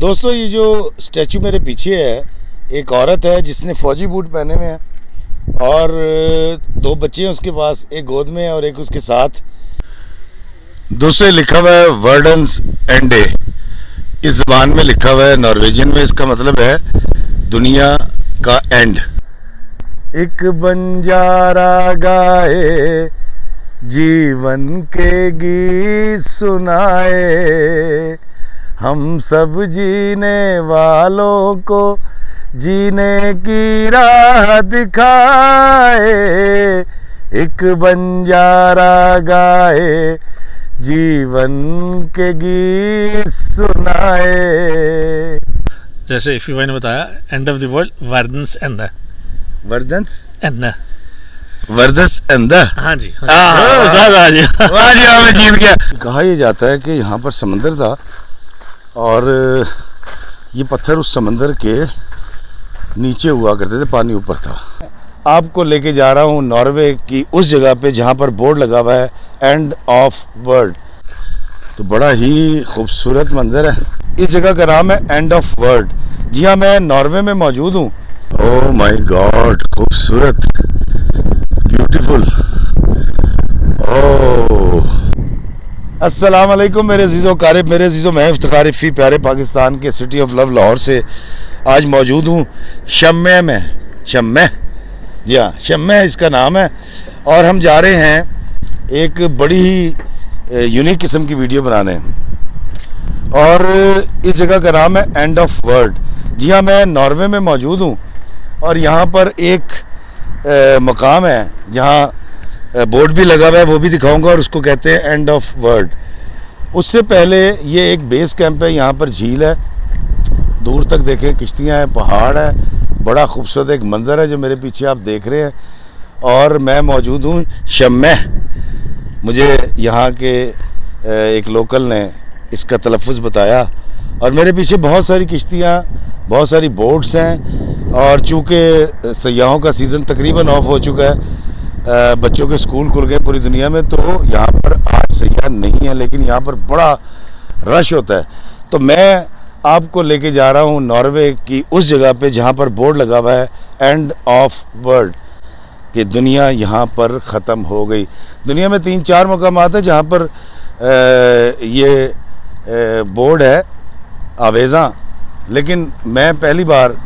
दोस्तों ये जो स्टैचू मेरे पीछे है, एक औरत है जिसने फौजी बूट पहने हुए हैं और दो बच्चे हैं उसके पास, एक गोद में है और एक उसके साथ। दोस्तों लिखा हुआ है वर्डन्स एंडे, इस ज़बान में लिखा हुआ है, नॉर्वेजियन में। इसका मतलब है दुनिया का एंड। एक बंजारा गाए जीवन के गीत सुनाए, हम सब जीने वालों को जीने की राह दिखाए। एक बंजारा गाए जीवन के गीत सुनाए। जैसे इफी भाई ने बताया, एंड ऑफ द वर्ल्ड वर्दन्स एंड वर्दन्स एंड वर्दस अंदा। हाँ जी, मैं जीत गया। कहा यह जाता है कि यहाँ पर समंदर था और ये पत्थर उस समंदर के नीचे हुआ करते थे, पानी ऊपर था। आपको लेके जा रहा हूँ नॉर्वे की उस जगह पे जहाँ पर बोर्ड लगा हुआ है एंड ऑफ वर्ल्ड। तो बड़ा ही खूबसूरत मंजर है। इस जगह का नाम है एंड ऑफ वर्ल्ड। जी हाँ, मैं नॉर्वे में मौजूद हूँ। ओह माय गॉड, खूबसूरत, ब्यूटीफुल। ओह अस्सलाम वालेकुम मेरे अजीज़ो कारब, मेरे अजीज़ो, मैं इफ्तिखार इफ़ी प्यारे पाकिस्तान के सिटी ऑफ लव लाहौर से आज मौजूद हूँ शम्मे में। शम्मे, जी हाँ, शम्मे इसका नाम है। और हम जा रहे हैं एक बड़ी ही यूनिक किस्म की वीडियो बनाने, और इस जगह का नाम है एंड ऑफ वर्ल्ड। जी हाँ, मैं नॉर्वे में मौजूद हूँ और यहाँ पर एक मकाम है जहाँ बोर्ड भी लगा हुआ है, वो भी दिखाऊंगा, और उसको कहते हैं एंड ऑफ वर्ल्ड। उससे पहले ये एक बेस कैंप है, यहाँ पर झील है, दूर तक देखें किश्तियाँ हैं, पहाड़ है, बड़ा खूबसूरत एक मंज़र है जो मेरे पीछे आप देख रहे हैं। और मैं मौजूद हूँ शम्मे। मुझे यहाँ के एक लोकल ने इसका तलफ़्फ़ुज़ बताया, और मेरे पीछे बहुत सारी किश्तियाँ, बहुत सारी बोट्स हैं। और चूँकि सयाहों का सीज़न तकरीबन ऑफ हो चुका है, बच्चों के स्कूल खुल गए पूरी दुनिया में, तो यहाँ पर आज सयाह नहीं है, लेकिन यहाँ पर बड़ा रश होता है। तो मैं आपको लेके जा रहा हूँ नॉर्वे की उस जगह पे जहाँ पर बोर्ड लगा हुआ है एंड ऑफ वर्ल्ड, कि दुनिया यहाँ पर ख़त्म हो गई। दुनिया में 3-4 मकामात है जहाँ पर ये बोर्ड है आवेज़ा, लेकिन मैं पहली बार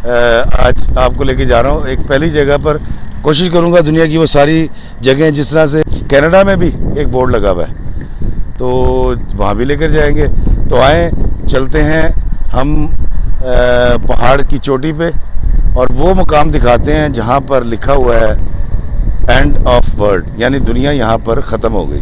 आज आपको लेके जा रहा हूँ एक पहली जगह पर। कोशिश करूँगा दुनिया की वो सारी जगह, जिस तरह से कनाडा में भी एक बोर्ड लगा हुआ है, तो वहाँ भी लेकर जाएंगे। तो आए चलते हैं हम पहाड़ की चोटी पे, और वो मुकाम दिखाते हैं जहाँ पर लिखा हुआ है एंड ऑफ वर्ल्ड, यानी दुनिया यहाँ पर ख़त्म हो गई।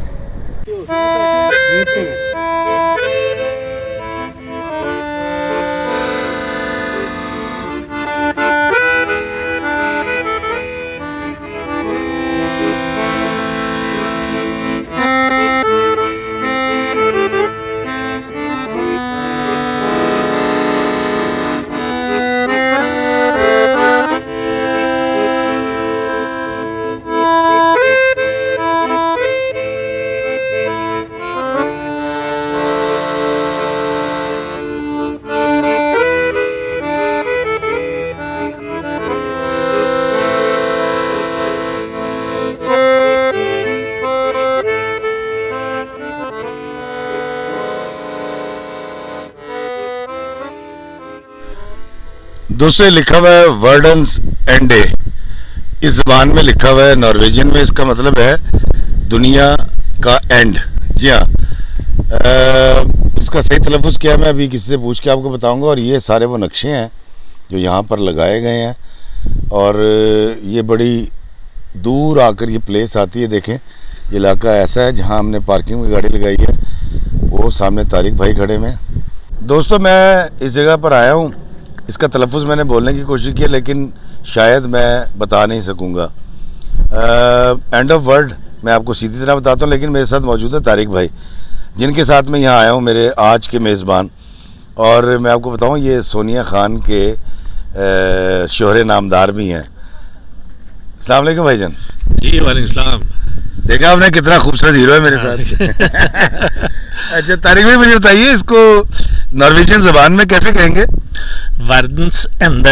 दोस्तों लिखा हुआ है वर्डन्स एंडे, इस ज़बान में लिखा हुआ है, नॉर्वेजियन में। इसका मतलब है दुनिया का एंड। जी हाँ, इसका सही तलफ़्फ़ुज़ क्या है मैं अभी किसी से पूछ के आपको बताऊंगा। और ये सारे वो नक्शे हैं जो यहाँ पर लगाए गए हैं, और ये बड़ी दूर आकर ये प्लेस आती है। देखें, ये इलाका ऐसा है जहाँ हमने पार्किंग में गाड़ी लगाई है, वो सामने तारिक भाई खड़े में। दोस्तों मैं इस जगह पर आया हूँ, इसका तलफ़्फ़ुज़ मैंने बोलने की कोशिश की, लेकिन शायद मैं बता नहीं सकूँगा। एंड ऑफ वर्ल्ड मैं आपको सीधी तरह बताता हूँ, लेकिन मेरे साथ मौजूद है तारिक भाई, जिनके साथ मैं यहाँ आया हूँ, मेरे आज के मेज़बान। और मैं आपको बताऊँ, ये सोनिया ख़ान के शोहरे नामदार भी हैं। अस्सलाम वालेकुम भाईजान। जी वालेकुम सलाम। देखा आपने कितना खूबसूरत हीरो है मेरे साथ। अच्छा तारिक भाई मुझे बताइए इसको नॉर्वेजियन जबान में कैसे कहेंगे? वर्डन्स एंड,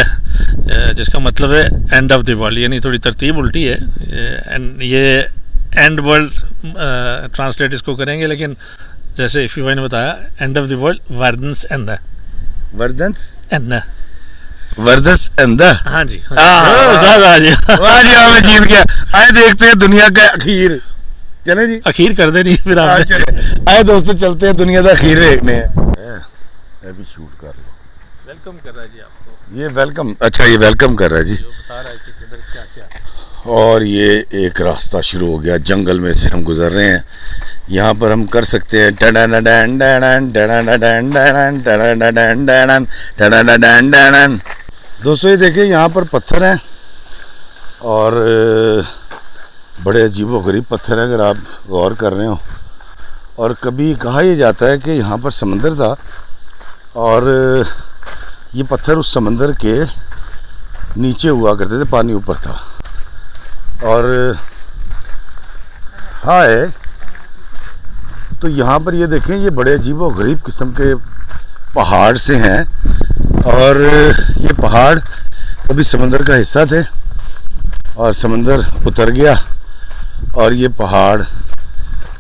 जिसका मतलब है एंड ऑफ द वर्ल्ड, यानी थोड़ी तरतीब उल्टी है। ये एंड वर्ल्ड ट्रांसलेट इसको करेंगे, लेकिन जैसे इफ़ी भाई ने बताया एंड ऑफ द वर्ल्ड वर्डन्स एंड। वर्दंस एंड वर्दस अंदा। हाँ जी, वाह जी, मैं जीत गया। आए देखते हैं दुनिया का अखीर। चले जी, अखीर कर देनी है फिर आपने। चले आए दोस्तों, चलते हैं दुनिया का अखीर देखने हैं। अभी शूट कर लो। वेलकम कर रहा है जी आपको। ये वेलकम, अच्छा ये वेलकम कर रहा है जी। जो बता रहा है कि किधर क्या क्या। और ये एक रास्ता शुरू हो गया, जंगल में से हम गुजर रहे हैं। यहाँ पर हम कर सकते हैं दोस्तों, ये देखिए यहाँ पर पत्थर हैं और बड़े अजीबोगरीब पत्थर हैं अगर आप गौर कर रहे हो। और कभी कहा यह जाता है कि यहाँ पर समंदर था और ये पत्थर उस समंदर के नीचे हुआ करते थे, पानी ऊपर था। और हाय, तो यहाँ पर ये देखें, ये बड़े अजीबोगरीब किस्म के पहाड़ से हैं और ये पहाड़ कभी समंदर का हिस्सा थे और समंदर उतर गया और ये पहाड़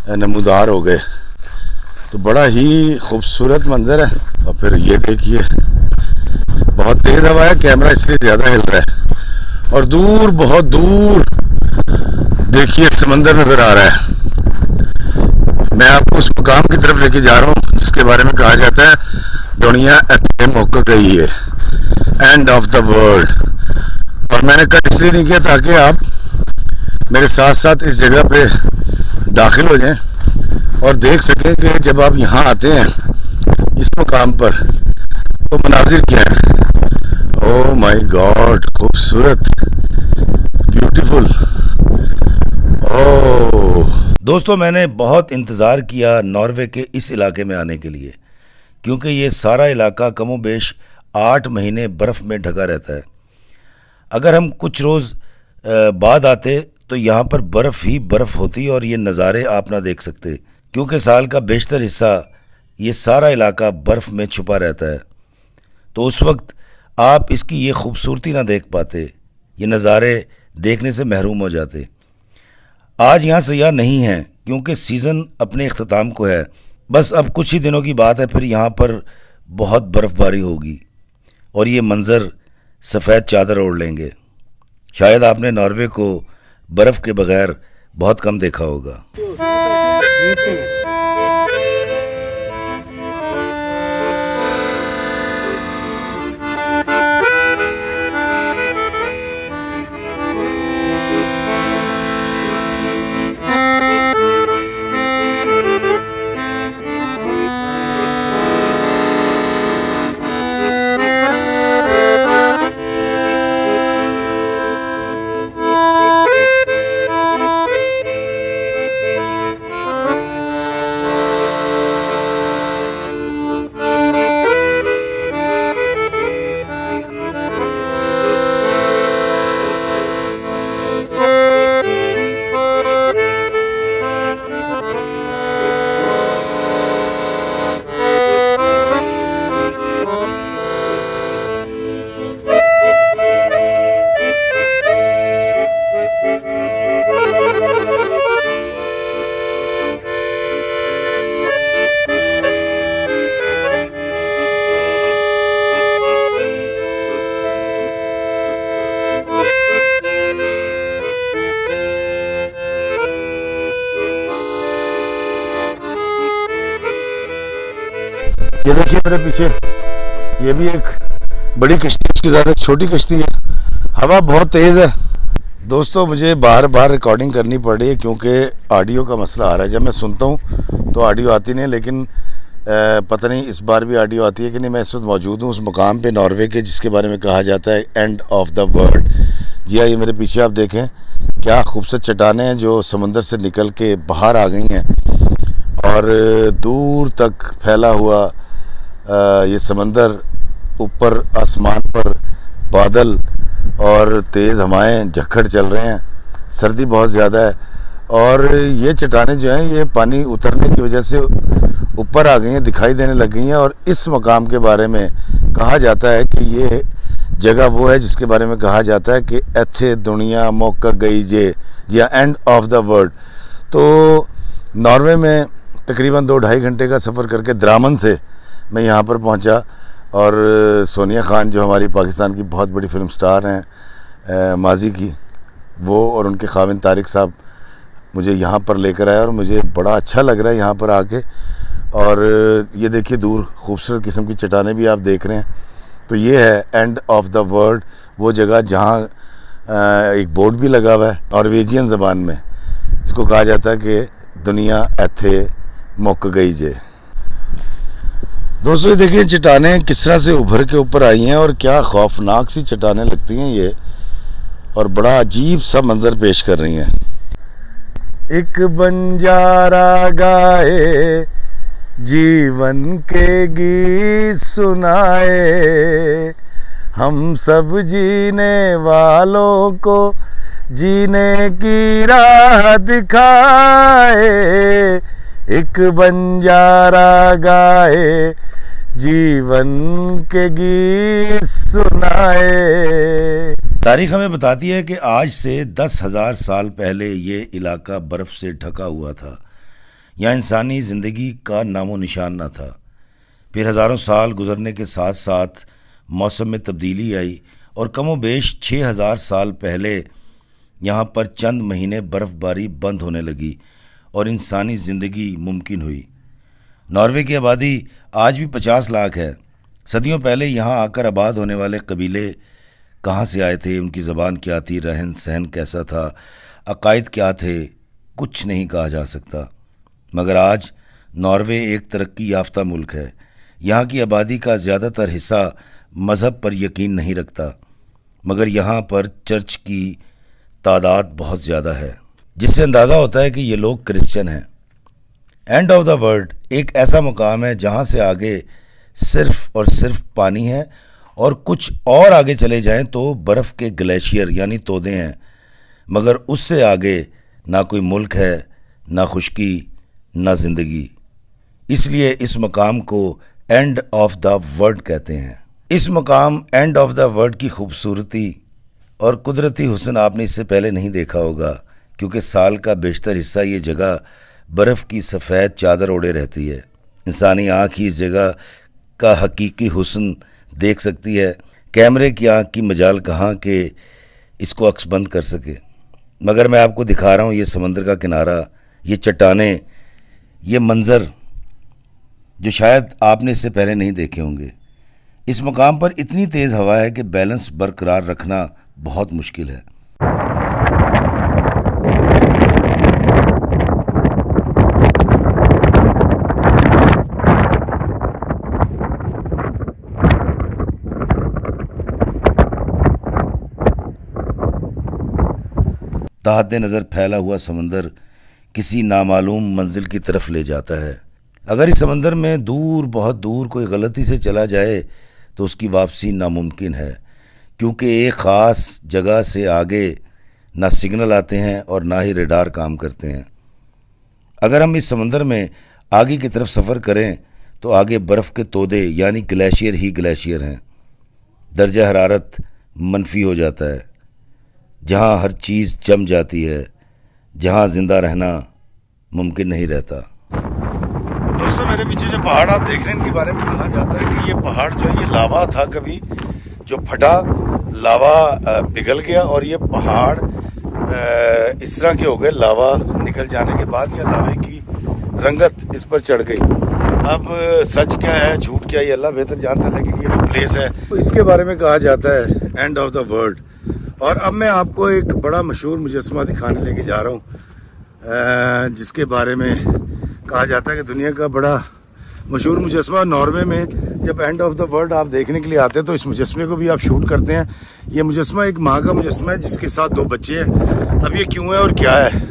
नमूदार हो गए। तो बड़ा ही खूबसूरत मंजर है। और फिर ये देखिए, बहुत तेज़ हवा है, कैमरा इसलिए ज़्यादा हिल रहा है। और दूर, बहुत दूर देखिए समंदर नज़र आ रहा है। मैं आपको उस मुकाम की तरफ लेके जा रहा हूँ जिसके बारे में कहा जाता है दुनिया इत्थे मुक गई है, एंड ऑफ द वर्ल्ड। और मैंने कट इसलिए नहीं किया ताकि आप मेरे साथ साथ इस जगह पे दाखिल हो जाएं और देख सकें कि जब आप यहाँ आते हैं इस मुकाम पर तो मनाजिर क्या है। ओह माय गॉड, खूबसूरत, ब्यूटीफुल। ओह दोस्तों, मैंने बहुत इंतज़ार किया नॉर्वे के इस इलाके में आने के लिए, क्योंकि ये सारा इलाका कमोबेश 8 महीने बर्फ़ में ढका रहता है। अगर हम कुछ रोज़ बाद आते तो यहाँ पर बर्फ़ ही बर्फ़ होती और ये नज़ारे आप ना देख सकते, क्योंकि साल का बेशतर हिस्सा ये सारा इलाका बर्फ़ में छुपा रहता है। तो उस वक्त आप इसकी ये खूबसूरती ना देख पाते, ये नज़ारे देखने से महरूम हो जाते। आज यहाँ सयाह नहीं हैं क्योंकि सीज़न अपने इख्तिताम को है। बस अब कुछ ही दिनों की बात है, फिर यहाँ पर बहुत बर्फ़बारी होगी और ये मंज़र सफ़ेद चादर ओढ़ लेंगे। शायद आपने नॉर्वे को बर्फ़ के बगैर बहुत कम देखा होगा। ये देखिए मेरे पीछे, ये भी एक बड़ी कश्ती, उसकी ज़्यादा छोटी कश्ती है। हवा बहुत तेज़ है दोस्तों। मुझे बार बार रिकॉर्डिंग करनी पड़ रही है क्योंकि ऑडियो का मसला आ रहा है। जब मैं सुनता हूँ तो ऑडियो आती नहीं, लेकिन पता नहीं इस बार भी ऑडियो आती है कि नहीं। मैं इस वक्त मौजूद हूँ उस मुकाम पे नॉर्वे के जिसके बारे में कहा जाता है एंड ऑफ द वर्ल्ड। जी हाँ, ये मेरे पीछे आप देखें क्या खूबसूरत चट्टानें हैं जो समंदर से निकल के बाहर आ गई हैं और दूर तक फैला हुआ ये समंदर, ऊपर आसमान पर बादल और तेज़ हवाएं, झक्खड़ चल रहे हैं। सर्दी बहुत ज़्यादा है और ये चट्टानें जो हैं ये पानी उतरने की वजह से ऊपर आ गई हैं, दिखाई देने लग गई हैं। और इस मकाम के बारे में कहा जाता है कि ये जगह वो है जिसके बारे में कहा जाता है कि एथे दुनिया मुक गई जे, या एंड ऑफ द वर्ल्ड। तो नॉर्वे में तकरीबन 2-2.5 घंटे का सफ़र करके द्रामन से मैं यहाँ पर पहुँचा। और सोनिया ख़ान जो हमारी पाकिस्तान की बहुत बड़ी फिल्म स्टार हैं माजी की, वो और उनके खाविन तारिक साहब मुझे यहाँ पर लेकर आए और मुझे बड़ा अच्छा लग रहा है यहाँ पर आके। और ये देखिए दूर खूबसूरत किस्म की चट्टानें भी आप देख रहे हैं। तो ये है एंड ऑफ द वर्ल्ड, वो जगह जहाँ एक बोर्ड भी लगा हुआ है नॉर्वेजियन ज़बान में, इसको कहा जाता है कि दुनिया एथे मुक गई जे। दोस्तों ये देखिए चट्टानें किस तरह से उभर के ऊपर आई हैं और क्या खौफनाक सी चट्टानें लगती हैं ये, और बड़ा अजीब सा मंजर पेश कर रही हैं। एक बंजारा गाए जीवन के गीत सुनाए, हम सब जीने वालों को जीने की राह दिखाए। एक बंजारा गाए जीवन के गीत सुनाए। तारीख हमें बताती है कि आज से 10,000 साल पहले ये इलाका बर्फ़ से ढका हुआ था। यहाँ इंसानी ज़िंदगी का नामो निशान न था। फिर हज़ारों साल गुजरने के साथ साथ मौसम में तब्दीली आई और कमोबेश 6,000 साल पहले यहाँ पर चंद महीने बर्फ़बारी बंद होने लगी और इंसानी ज़िंदगी मुमकिन हुई। नॉर्वे की आबादी आज भी 50 लाख है। सदियों पहले यहाँ आकर आबाद होने वाले कबीले कहाँ से आए थे, उनकी ज़बान क्या थी, रहन सहन कैसा था, अकायद क्या थे, कुछ नहीं कहा जा सकता। मगर आज नॉर्वे एक तरक्की याफ्ता मुल्क है। यहाँ की आबादी का ज़्यादातर हिस्सा मज़हब पर यकीन नहीं रखता, मगर यहाँ पर चर्च की तादाद बहुत ज़्यादा है, जिससे अंदाज़ा होता है कि ये लोग क्रिश्चियन हैं। एंड ऑफ द वर्ल्ड एक ऐसा मकाम है जहाँ से आगे सिर्फ़ और सिर्फ पानी है, और कुछ और आगे चले जाएं तो बर्फ़ के ग्लेशियर यानी तोदे हैं, मगर उससे आगे ना कोई मुल्क है, ना खुशकी, ना ज़िंदगी। इसलिए इस मकाम को एंड ऑफ द वर्ल्ड कहते हैं। इस मकाम एंड ऑफ द वर्ल्ड की खूबसूरती और कुदरती हुस्न आपने इससे पहले नहीं देखा होगा, क्योंकि साल का बेशतर हिस्सा ये जगह बर्फ़ की सफ़ेद चादर ओढ़े रहती है। इंसानी आँख ही इस जगह का हकीकी हुस्न देख सकती है। कैमरे की आँख की मजाल कहाँ कि इसको अक्सबंद कर सके। मगर मैं आपको दिखा रहा हूँ ये समंदर का किनारा, ये चट्टानें, ये मंज़र जो शायद आपने इससे पहले नहीं देखे होंगे। इस मकाम पर इतनी तेज़ हवा है कि बैलेंस बरकरार रखना बहुत मुश्किल है। ताहद्दे नज़र फैला हुआ समंदर किसी नामालूम मंजिल की तरफ ले जाता है। अगर इस समंदर में दूर, बहुत दूर कोई गलती से चला जाए तो उसकी वापसी नामुमकिन है, क्योंकि एक ख़ास जगह से आगे ना सिग्नल आते हैं और ना ही रेडार काम करते हैं। अगर हम इस समंदर में आगे की तरफ सफ़र करें तो आगे बर्फ़ के तोदे यानी ग्लेशियर ही ग्लेशियर हैं। दर्जा हरारत मनफी हो जाता है, जहाँ हर चीज़ जम जाती है, जहाँ ज़िंदा रहना मुमकिन नहीं रहता। दोस्तों मेरे पीछे जो पहाड़ आप देख रहे हैं इनके बारे में कहा जाता है कि ये पहाड़ जो है ये लावा था, कभी जो फटा लावा पिघल गया और ये पहाड़ इस तरह के हो गए। लावा निकल जाने के बाद या लावे की रंगत इस पर चढ़ गई। अब सच क्या है झूठ क्या है ये अल्लाह बेहतर जानता है, लेकिन ये प्लेस है तो इसके बारे में कहा जाता है एंड ऑफ द वर्ल्ड। और अब मैं आपको एक बड़ा मशहूर मुजस्समा दिखाने लेके जा रहा हूँ, जिसके बारे में कहा जाता है कि दुनिया का बड़ा मशहूर मुजस्समा। नॉर्वे में जब एंड ऑफ द वर्ल्ड आप देखने के लिए आते हैं तो इस मुजस्समे को भी आप शूट करते हैं। ये मुजस्समा एक माँ का मुजस्समा है जिसके साथ 2 बच्चे हैं। अब ये क्यों है और क्या है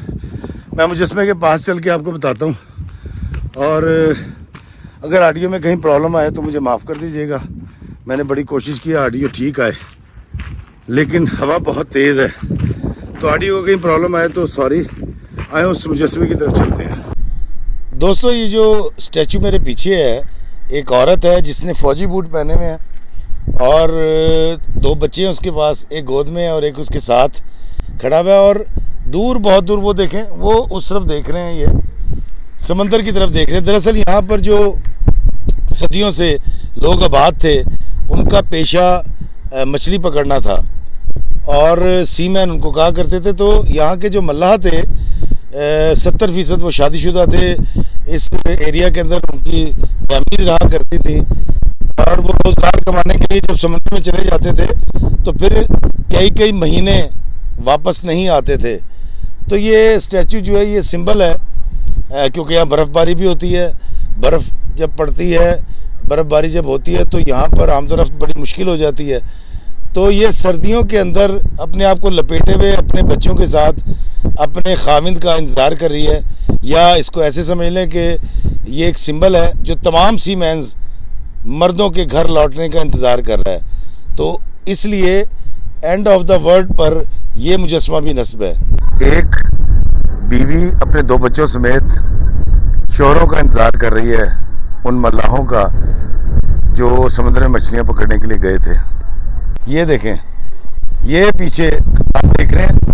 मैं मुजस्समे के पास चल के आपको बताता हूँ, और अगर ऑडियो में कहीं प्रॉब्लम आए तो मुझे माफ़ कर दीजिएगा। मैंने बड़ी कोशिश की ऑडियो ठीक आए, लेकिन हवा बहुत तेज़ है तो ऑडियो को कहीं प्रॉब्लम आए तो सॉरी। आए उस मुजस्समे की तरफ चलते हैं। दोस्तों, ये जो स्टैचू मेरे पीछे है, एक औरत है जिसने फौजी बूट पहने हुए हैं और दो बच्चे हैं उसके पास, एक गोद में है और एक उसके साथ खड़ा हुआ है। और दूर, बहुत दूर वो देखें, वो उस तरफ देख रहे हैं, ये समंदर की तरफ देख रहे हैं। दरअसल यहाँ पर जो सदियों से लोग आबाद थे, उनका पेशा मछली पकड़ना था और सीमैन उनको कहा करते थे। तो यहाँ के जो मल्लाह थे, 70% वो शादीशुदा थे। इस एरिया के अंदर उनकी फैमिली रहा करती थी और वो रोज़गार कमाने के लिए जब समुद्र में चले जाते थे तो फिर कई कई महीने वापस नहीं आते थे। तो ये स्टैचू जो है, ये सिंबल है, क्योंकि यहाँ बर्फ़बारी भी होती है। बर्फ़ जब पड़ती है, बर्फ़बारी जब होती है तो यहाँ पर आमदोरफ्त बड़ी मुश्किल हो जाती है। तो ये सर्दियों के अंदर अपने आप को लपेटे हुए अपने बच्चों के साथ अपने खाविंद का इंतज़ार कर रही है, या इसको ऐसे समझ लें कि ये एक सिंबल है जो तमाम सीमैन्स मर्दों के घर लौटने का इंतज़ार कर रहा है। तो इसलिए एंड ऑफ द वर्ल्ड पर यह मुजस्समा भी नस्ब है। एक बीवी अपने दो बच्चों समेत शोहरों का इंतज़ार कर रही है, उन मल्लाहों का जो समुद्र में मछलियाँ पकड़ने के लिए गए थे। ये देखें, ये पीछे आप देख रहे हैं,